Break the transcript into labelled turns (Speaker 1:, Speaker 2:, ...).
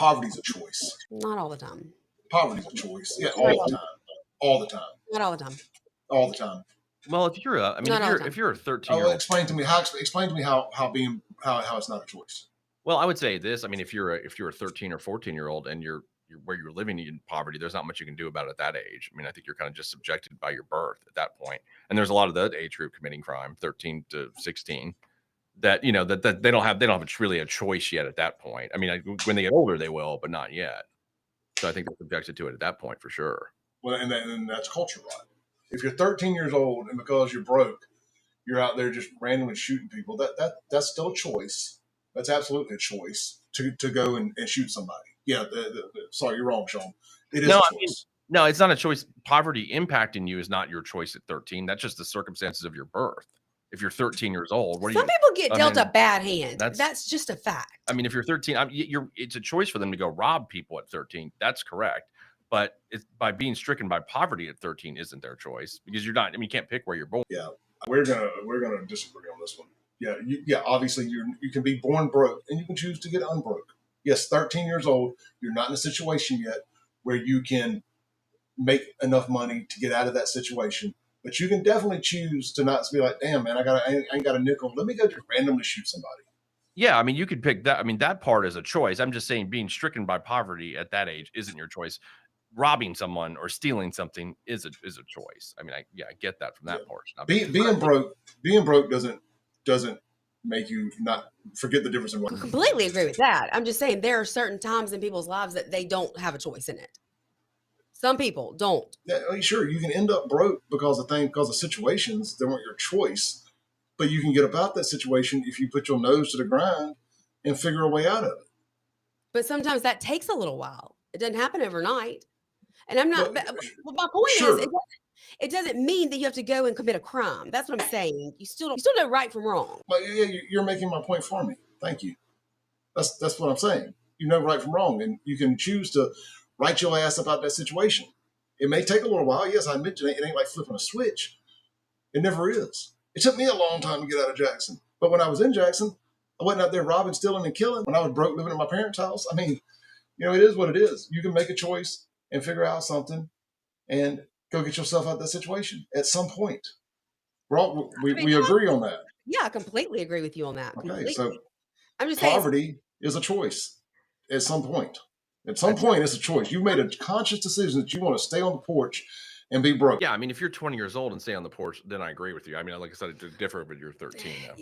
Speaker 1: Poverty's a choice.
Speaker 2: Not all the time.
Speaker 1: Poverty's a choice. Yeah,
Speaker 2: Not
Speaker 1: all the time. All the time.
Speaker 2: Not all the time.
Speaker 1: All the time.
Speaker 3: Well, if you're a, I mean,
Speaker 2: Not all the
Speaker 3: if
Speaker 2: time.
Speaker 3: you're a 13-year-old,
Speaker 1: Explain to me how it's not a choice.
Speaker 3: well, I would say this. I mean, if you're a 13 or 14-year-old and you're where you're living in poverty, there's not much you can do about it at that age. I mean, I think you're kind of just subjected by your birth at that point. And there's a lot of that age group committing crime, 13 to 16, that that they don't have really a choice yet at that point. I mean, when they get older, they will, but not yet. So I think they're subjected to it at that point for sure.
Speaker 1: Well, and that's culture, right? If you're 13 years old and because you're broke, you're out there just randomly shooting people, that's still a choice. That's absolutely a choice to go and shoot somebody. Yeah, sorry, you're wrong, Sean. It is a choice.
Speaker 3: No, it's not a choice. Poverty impacting you is not your choice at 13. That's just the circumstances of your birth. If you're 13 years old,
Speaker 2: some people get dealt a bad hand. That's just a fact.
Speaker 3: I mean, if you're 13, it's a choice for them to go rob people at 13. That's correct. But it's by being stricken by poverty at 13 isn't their choice, because you're not. I mean, you can't pick where you're born.
Speaker 1: Yeah, we're gonna disagree on this one. Yeah, obviously you can be born broke and you can choose to get unbroke. Yes, 13 years old, you're not in a situation yet where you can make enough money to get out of that situation. But you can definitely choose to not be like, damn, man, I ain't got a nickel. Let me go just randomly shoot somebody.
Speaker 3: Yeah, I mean, you could pick that. I mean, that part is a choice. I'm just saying being stricken by poverty at that age isn't your choice. Robbing someone or stealing something is a choice. I mean, I get that from that part.
Speaker 1: Being broke doesn't make you not forget the difference in what.
Speaker 2: I completely agree with that. I'm just saying there are certain times in people's lives that they don't have a choice in it. Some people don't.
Speaker 1: Yeah, sure, you can end up broke because of situations that weren't your choice, but you can get about that situation if you put your nose to the grind and figure a way out of it.
Speaker 2: But sometimes that takes a little while. It doesn't happen overnight. And I'm not. But my point is, it doesn't mean that you have to go and commit a crime. That's what I'm saying. You still know right from wrong.
Speaker 1: But yeah, you're making my point for me. Thank you. That's what I'm saying. You know right from wrong, and you can choose to write your ass about that situation. It may take a little while. Yes, I admit it ain't like flipping a switch. It never is. It took me a long time to get out of Jackson. But when I was in Jackson, I wasn't out there robbing, stealing, and killing. When I was broke living at my parents' house, I mean, it is what it is. You can make a choice and figure out something and go get yourself out of that situation at some point. We agree on that.
Speaker 2: Yeah, I completely agree with you on that.
Speaker 1: Okay,
Speaker 2: completely.
Speaker 1: so
Speaker 2: I'm just
Speaker 1: poverty is a choice at some point. At some point, it's a choice. You made a conscious decision that you want to stay on the porch and be broke.
Speaker 3: Yeah, I mean, if you're 20 years old and stay on the porch, then I agree with you. I mean, like I said, it differ, but you're 13 now.